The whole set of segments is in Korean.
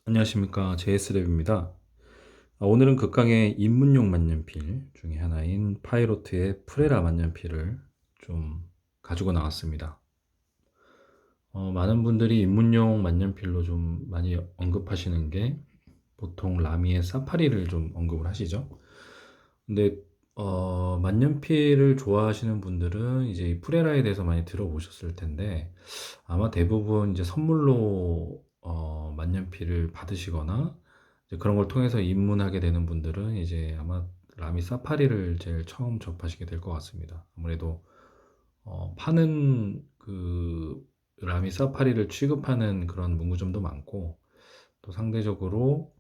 안녕하십니까, JS랩입니다. 오늘은 극강의 입문용 만년필 중에 하나인 파이로트의 프레라 만년필을 좀 가지고 나왔습니다. 많은 분들이 입문용 만년필로 좀 많이 언급하시는 게 보통 라미의 사파리를 좀 언급을 하시죠. 근데 만년필을 좋아하시는 분들은 이제 이 프레라에 대해서 많이 들어보셨을 텐데, 아마 대부분 이제 선물로 만년필을 받으시거나 이제 그런 걸 통해서 입문하게 되는 분들은 이제 아마 라미 사파리를 제일 처음 접하시게 될 것 같습니다. 아무래도 파는 그 라미 사파리를 취급하는 그런 문구점도 많고, 또 상대적으로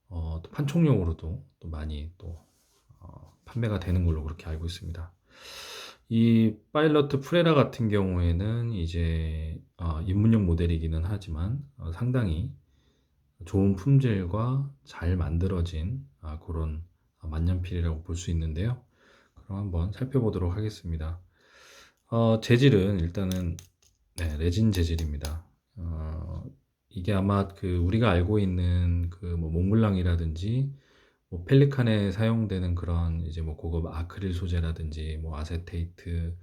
또 판촉용으로도 또 많이 또 판매가 되는 걸로 그렇게 알고 있습니다. 이 파일럿 프레라 같은 경우에는 이제 입문용 모델이기는 하지만 상당히 좋은 품질과 잘 만들어진 그런 만년필이라고 볼 수 있는데요. 그럼 한번 살펴보도록 하겠습니다. 재질은 일단은 레진 재질입니다. 이게 아마 그 우리가 알고 있는 그 뭐 몽블랑이라든지 뭐 펠리칸에 사용되는 그런 이제 뭐 고급 아크릴 소재라든지 뭐 아세테이트,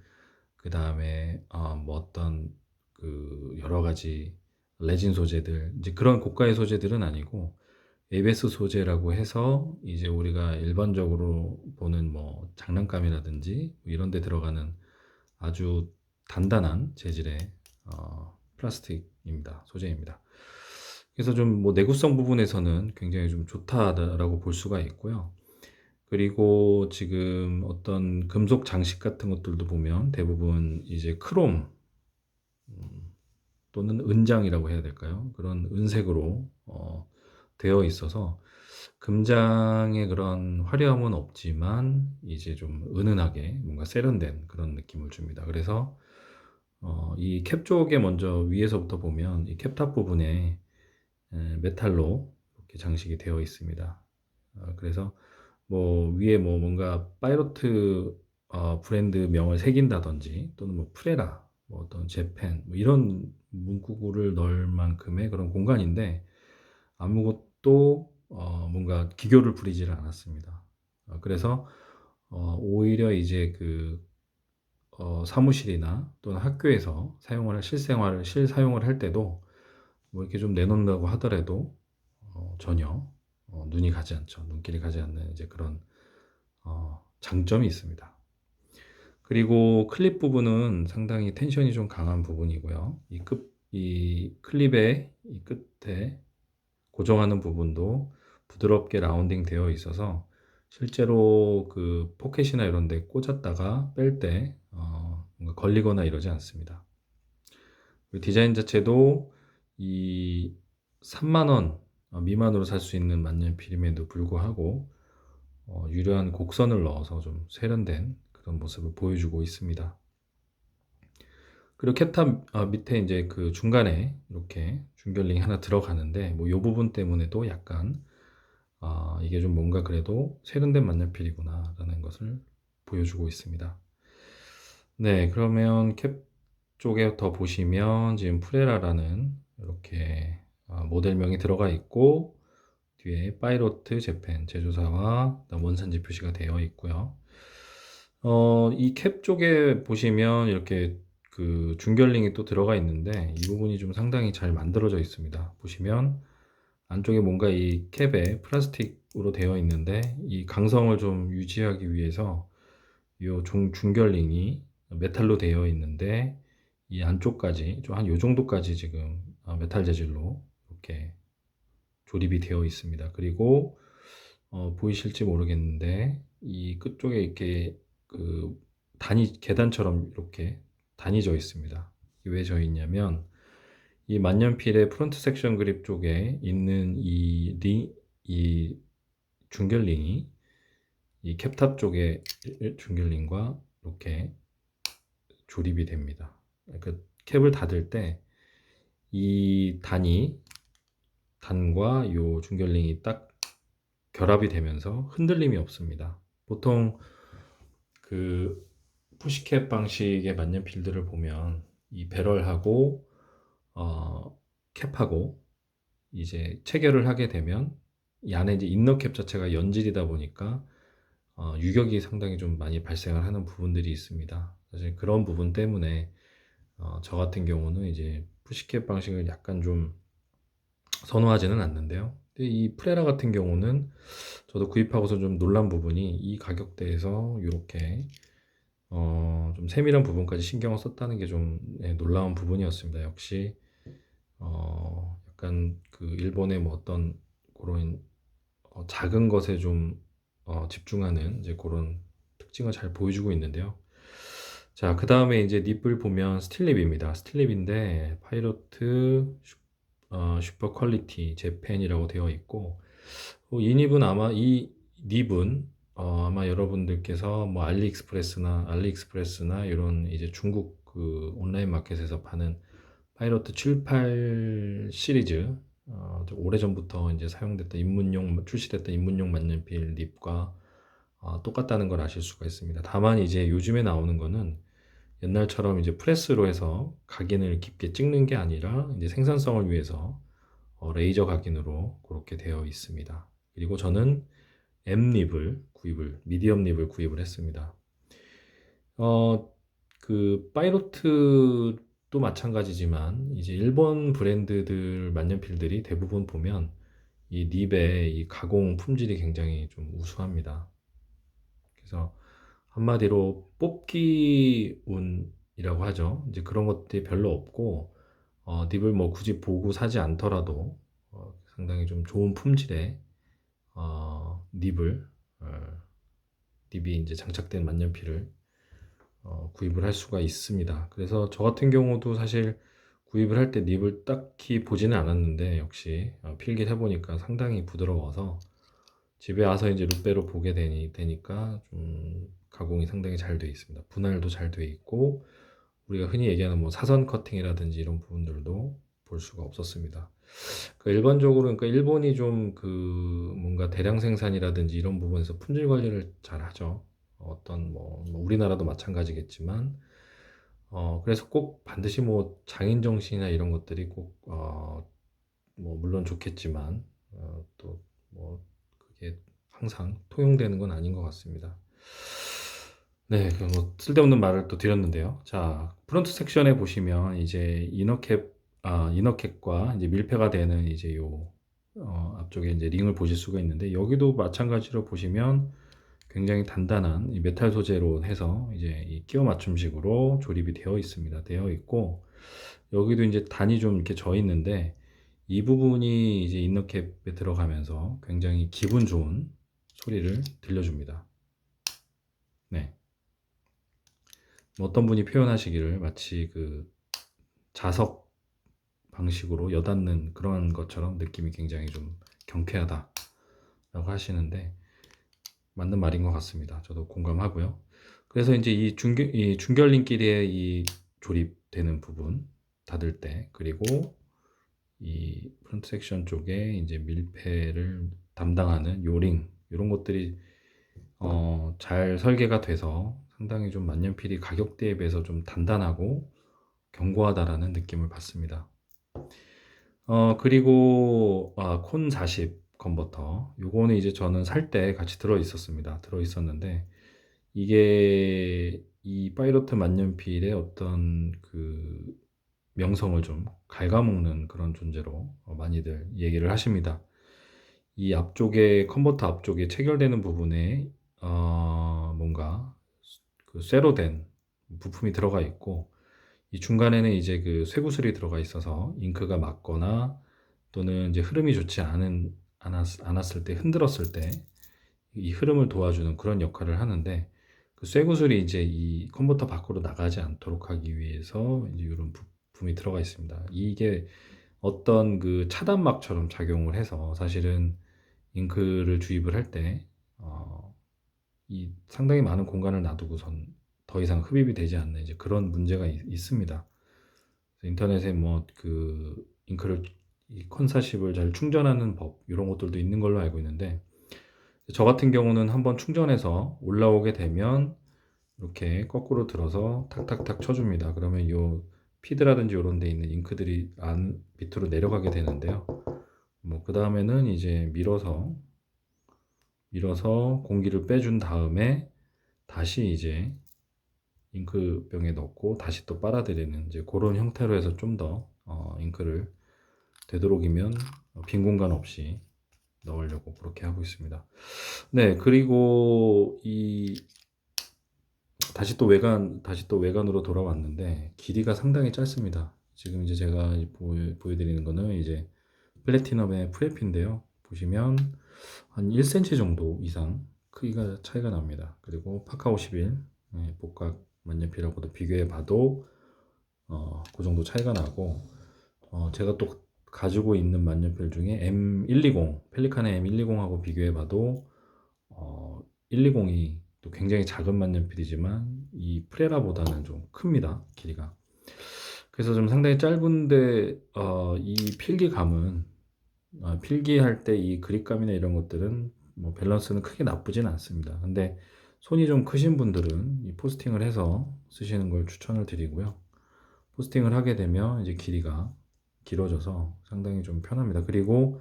그 다음에 뭐 어떤 그 여러 가지 레진 소재들, 이제 그런 고가의 소재들은 아니고 ABS 소재라고 해서 이제 우리가 일반적으로 보는 뭐 장난감이라든지 뭐 이런 데 들어가는 아주 단단한 재질의 플라스틱입니다. 소재입니다. 그래서 좀 뭐 내구성 부분에서는 굉장히 좀 좋다라고 볼 수가 있고요. 그리고 지금 어떤 금속 장식 같은 것들도 보면 대부분 이제 크롬 또는 은장이라고 해야 될까요? 그런 은색으로 되어 있어서 금장의 그런 화려함은 없지만 이제 좀 은은하게 뭔가 세련된 그런 느낌을 줍니다. 그래서 이 캡 쪽에 먼저 위에서부터 보면 이 캡탑 부분에 메탈로 이렇게 장식이 되어 있습니다. 그래서 뭐 위에 뭐 뭔가 파이로트 브랜드 명을 새긴다든지 또는 뭐 프레라, 뭐 어떤 재팬 뭐 이런 문구를 넣을 만큼의 그런 공간인데 아무것도 뭔가 기교를 부리지를 않았습니다. 그래서 오히려 이제 그 사무실이나 또는 학교에서 사용을 실사용을 할 때도 뭐 이렇게 좀 내놓는다고 하더라도 전혀 눈이 가지 않죠. 눈길이 가지 않는 이제 그런 장점이 있습니다. 그리고 클립 부분은 상당히 텐션이 좀 강한 부분이고요. 이 클립의 이 끝에 고정하는 부분도 부드럽게 라운딩 되어 있어서 실제로 그 포켓이나 이런 데 꽂았다가 뺄 때 뭔가 걸리거나 이러지 않습니다. 디자인 자체도 이 3만 원 미만으로 살 수 있는 만년필임에도 불구하고 유려한 곡선을 넣어서 좀 세련된 그런 모습을 보여주고 있습니다. 그리고 캡탑 밑에 이제 그 중간에 이렇게 중결링이 하나 들어가는데 뭐 이 부분 때문에도 약간 이게 좀 뭔가 그래도 세련된 만년필이구나라는 것을 보여주고 있습니다. 네, 그러면 캡 쪽에 더 보시면 지금 프레라라는 이렇게 모델명이 들어가 있고 뒤에 파이로트 재팬 제조사와 원산지 표시가 되어 있고요. 이 캡 쪽에 보시면 이렇게 그 중결링이 또 들어가 있는데 이 부분이 좀 상당히 잘 만들어져 있습니다. 보시면 안쪽에 뭔가 이 캡에 플라스틱으로 되어 있는데 이 강성을 좀 유지하기 위해서 이 중결링이 메탈로 되어 있는데 이 안쪽까지 좀 한 요 정도까지 지금 메탈 재질로 이렇게 조립이 되어 있습니다. 그리고 보이실지 모르겠는데 이 끝쪽에 이렇게 그 단이 계단처럼 이렇게 단이 져 있습니다. 이게 왜 져 있냐면 이 만년필의 프론트 섹션 그립 쪽에 있는 이 중결링이 이 캡탑 쪽의 중결링과 이렇게 조립이 됩니다. 그러니까 캡을 닫을 때 이 단과 요 중결링이 딱 결합이 되면서 흔들림이 없습니다. 보통 그 푸시캡 방식의 만년필들을 보면 이 배럴하고 캡하고 이제 체결을 하게 되면 이 안에 이제 인너캡 자체가 연질이다 보니까 유격이 상당히 좀 많이 발생을 하는 부분들이 있습니다. 사실 그런 부분 때문에 저 같은 경우는 이제 푸시캡 방식을 약간 좀 선호하지는 않는데요. 근데 이 프레라 같은 경우는 저도 구입하고서 좀 놀란 부분이 이 가격대에서 이렇게 좀 세밀한 부분까지 신경을 썼다는 게 좀 놀라운 부분이었습니다. 역시 약간 그 일본의 뭐 어떤 그런 작은 것에 좀 집중하는 이제 그런 특징을 잘 보여주고 있는데요. 자, 그 다음에 이제 립을 보면 스틸립입니다. 스틸립인데 파이로트 슈퍼 퀄리티 재팬이라고 되어 있고 이 립은 아마 이 립은 아마 여러분들께서 뭐 알리익스프레스나 이런 이제 중국 그 온라인 마켓에서 파는 파이로트 78 시리즈 오래전부터 이제 사용됐던 출시됐던 입문용 만년필 립과 똑같다는 걸 아실 수가 있습니다. 다만 이제 요즘에 나오는 거는 옛날처럼 이제 프레스로 해서 각인을 깊게 찍는 게 아니라 이제 생산성을 위해서 레이저 각인으로 그렇게 되어 있습니다. 그리고 저는 미디엄 립을 구입을 했습니다. 그 파이로트도 마찬가지지만 이제 일본 브랜드들 만년필들이 대부분 보면 이 립의 이 가공 품질이 굉장히 좀 우수합니다. 그래서 한마디로 뽑기 운이라고 하죠. 이제 그런 것들이 별로 없고 립을 뭐 굳이 보고 사지 않더라도 상당히 좀 좋은 품질의 립을 어, 립이 이제 장착된 만년필을 구입을 할 수가 있습니다. 그래서 저 같은 경우도 사실 구입을 할 때 립을 딱히 보지는 않았는데 역시 필기를 해보니까 상당히 부드러워서 집에 와서 이제 룻배로 보게 되니까 좀 가공이 상당히 잘 되어 있습니다. 분할도 잘 되어 있고 우리가 흔히 얘기하는 뭐 사선 커팅이라든지 이런 부분들도 볼 수가 없었습니다. 일반적으로 그러니까 일본이 좀 그 뭔가 대량 생산이라든지 이런 부분에서 품질 관리를 잘 하죠. 어떤 뭐 우리나라도 마찬가지겠지만 그래서 꼭 반드시 뭐 장인 정신이나 이런 것들이 꼭 뭐 물론 좋겠지만 또 뭐 그게 항상 통용되는 건 아닌 것 같습니다. 네, 그뭐 쓸데없는 말을 또 드렸는데요. 자, 프론트 섹션에 보시면 이제 이너캡과 이제 밀폐가 되는 이제 요 앞쪽에 이제 링을 보실 수가 있는데 여기도 마찬가지로 보시면 굉장히 단단한 이 메탈 소재로 해서 이제 이 끼워 맞춤식으로 조립이 되어 있습니다. 되어 있고 여기도 이제 단이 좀 이렇게 져 있는데 이 부분이 이제 이너캡에 들어가면서 굉장히 기분 좋은 소리를 들려줍니다. 네. 어떤 분이 표현하시기를 마치 그 자석 방식으로 여닫는 그런 것처럼 느낌이 굉장히 좀 경쾌하다라고 하시는데 맞는 말인 것 같습니다. 저도 공감하고요. 그래서 이제 이 중결림끼리의 이 조립되는 부분 닫을 때 그리고 이 프론트 섹션 쪽에 이제 밀폐를 담당하는 요링 이런 것들이 잘 설계가 돼서 상당히 좀 만년필이 가격대에 비해서 좀 단단하고 견고하다라는 느낌을 받습니다. 그리고 콘 40 컨버터 요거는 이제 저는 살 때 같이 들어 있었는데 이게 이 파이로트 만년필의 어떤 그 명성을 좀 갉아먹는 그런 존재로 많이들 얘기를 하십니다. 이 앞쪽에 컨버터 앞쪽에 체결되는 부분에 뭔가 그 쇠로 된 부품이 들어가 있고 이 중간에는 이제 그 쇠구슬이 들어가 있어서 잉크가 맞거나 또는 이제 흐름이 좋지 않았을 때 흔들었을 때 이 흐름을 도와주는 그런 역할을 하는데 그 쇠구슬이 이제 이 컨버터 밖으로 나가지 않도록 하기 위해서 이제 이런 부품이 들어가 있습니다. 이게 어떤 그 차단막처럼 작용을 해서 사실은 잉크를 주입을 할 때 이 상당히 많은 공간을 놔두고선 더 이상 흡입이 되지 않는 이제 그런 문제가 있습니다. 인터넷에 뭐 그 잉크를 이 컨사십을 잘 충전하는 법 이런 것들도 있는 걸로 알고 있는데 저 같은 경우는 한번 충전해서 올라오게 되면 이렇게 거꾸로 들어서 탁탁탁 쳐줍니다. 그러면 요 피드라든지 이런 데 있는 잉크들이 밑으로 내려가게 되는데요. 뭐 그 다음에는 이제 밀어서 공기를 빼준 다음에 다시 이제 잉크병에 넣고 다시 또 빨아들이는 이제 그런 형태로 해서 좀 더 잉크를 되도록이면 빈 공간 없이 넣으려고 그렇게 하고 있습니다. 네, 그리고 다시 또 외관으로 돌아왔는데 길이가 상당히 짧습니다. 지금 이제 제가 보여드리는 거는 이제 플래티넘의 프레피인데요. 보시면 한 1cm 정도 이상 크기가 차이가 납니다. 그리고 파카 51 복각 만년필하고도 비교해 봐도 그 정도 차이가 나고 제가 또 가지고 있는 만년필 중에 M120 펠리칸의 M120하고 비교해 봐도 120이 또 굉장히 작은 만년필이지만 이 프레라보다는 좀 큽니다. 길이가. 그래서 좀 상당히 짧은데 이 필기감은 필기할 때 이 그립감이나 이런 것들은 뭐 밸런스는 크게 나쁘진 않습니다. 근데 손이 좀 크신 분들은 이 포스팅을 해서 쓰시는 걸 추천을 드리고요. 포스팅을 하게 되면 이제 길이가 길어져서 상당히 좀 편합니다. 그리고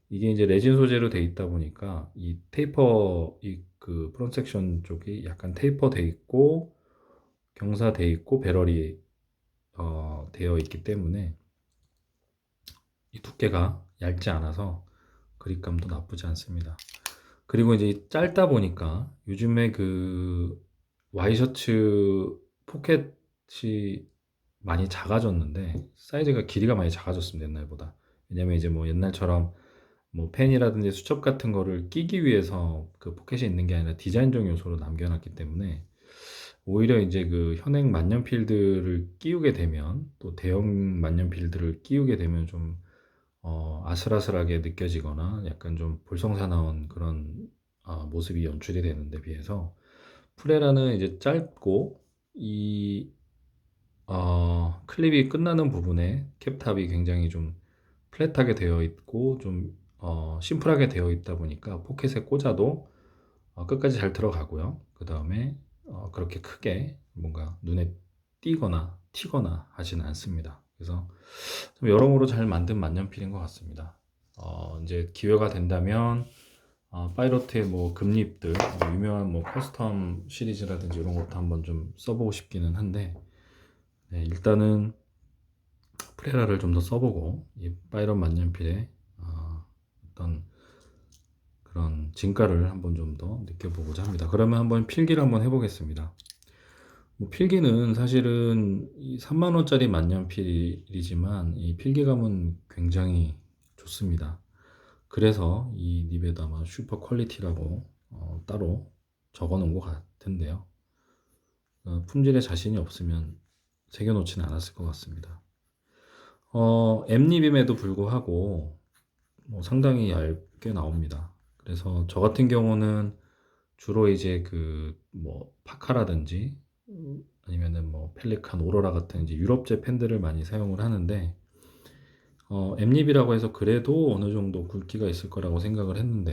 이게 이제 레진 소재로 돼 있다 보니까 이 테이퍼 그 프론트 섹션 쪽이 약간 테이퍼 돼 있고 경사돼 있고 배럴이 되어 있기 때문에 이 두께가 얇지 않아서 그립감도 나쁘지 않습니다. 그리고 이제 짧다 보니까 요즘에 그 와이셔츠 포켓이 많이 작아졌는데 사이즈가 길이가 많이 작아졌습니다. 옛날보다. 왜냐면 이제 뭐 옛날처럼 뭐 펜이라든지 수첩 같은 거를 끼기 위해서 그 포켓이 있는 게 아니라 디자인적 요소로 남겨놨기 때문에 오히려 이제 그 현행 만년필들을 끼우게 되면 또 대형 만년필들을 끼우게 되면 좀 아슬아슬하게 느껴지거나 약간 좀 볼성사나운 그런 모습이 연출이 되는데 비해서 프레라는 이제 짧고 이 클립이 끝나는 부분에 캡탑이 굉장히 좀 플랫하게 되어 있고 좀 심플하게 되어 있다 보니까 포켓에 꽂아도 끝까지 잘 들어가고요. 그 다음에 그렇게 크게 뭔가 눈에 띄거나 튀거나 하지는 않습니다. 그래서 좀 여러모로 잘 만든 만년필인 것 같습니다. 이제 기회가 된다면 파이로트의 뭐 금립들, 유명한 뭐 커스텀 시리즈라든지 이런 것도 한번 좀 써보고 싶기는 한데 네, 일단은 프레라를 좀 더 써보고 이 파이럿 만년필의 어떤 그런 진가를 한번 좀 더 느껴보고자 합니다. 그러면 한번 필기를 한번 해보겠습니다. 뭐 필기는 사실은 3만 원짜리 만년필이지만 이 필기감은 굉장히 좋습니다. 그래서 이 니베다마 슈퍼 퀄리티라고 따로 적어 놓은 것 같은데요. 품질에 자신이 없으면 새겨놓지는 않았을 것 같습니다. 엠립임에도 불구하고 뭐 상당히 얇게 나옵니다. 그래서 저 같은 경우는 주로 이제 그 뭐 파카라든지 아니면은 뭐 펠리칸, 오로라 같은 이제 유럽제 펜들을 많이 사용을 하는데 엠립이라고 해서 그래도 어느 정도 굵기가 있을 거라고 생각을 했는데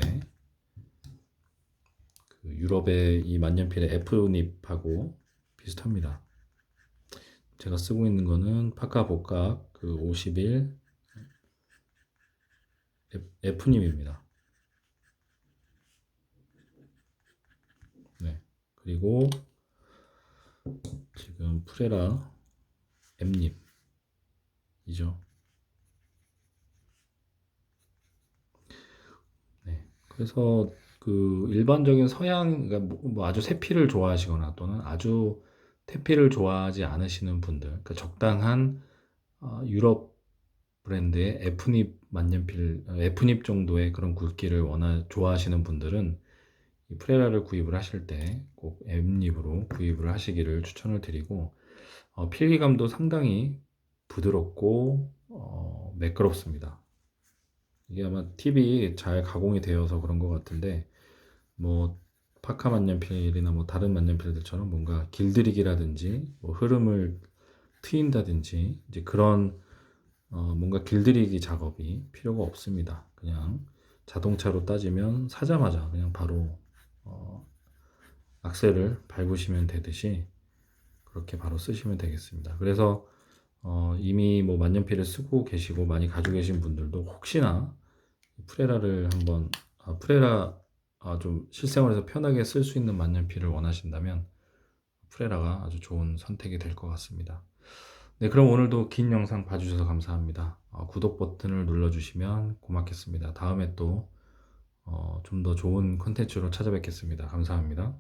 그 유럽의 이 만년필의 F닙하고 비슷합니다. 제가 쓰고 있는 거는 파카 복각 그 51 F닙입니다. 네. 그리고 지금 프레라 M닙이죠. 네. 그래서 그 일반적인 서양, 그러니까 뭐 아주 세필을 좋아하시거나 또는 아주 태필을 좋아하지 않으시는 분들, 그러니까 적당한 유럽 브랜드의 F닙 만년필, F닙 정도의 그런 굵기를 좋아하시는 분들은 이 프레라를 구입을 하실 때 꼭 M닙으로 구입을 하시기를 추천을 드리고 필기감도 상당히 부드럽고 매끄럽습니다. 이게 아마 팁이 잘 가공이 되어서 그런 것 같은데 뭐 파카 만년필이나 뭐 다른 만년필들처럼 뭔가 길들이기라든지 뭐 흐름을 트인다든지 이제 그런 뭔가 길들이기 작업이 필요가 없습니다. 그냥 자동차로 따지면 사자마자 그냥 바로 악셀을 밟으시면 되듯이 그렇게 바로 쓰시면 되겠습니다. 그래서 이미 뭐 만년필을 쓰고 계시고 많이 가지고 계신 분들도 혹시나 프레라를 한번 프레라 좀 실생활에서 편하게 쓸 수 있는 만년필을 원하신다면 프레라가 아주 좋은 선택이 될 것 같습니다. 네, 그럼 오늘도 긴 영상 봐주셔서 감사합니다. 구독 버튼을 눌러주시면 고맙겠습니다. 다음에 또 좀 더 좋은 컨텐츠로 찾아뵙겠습니다. 감사합니다.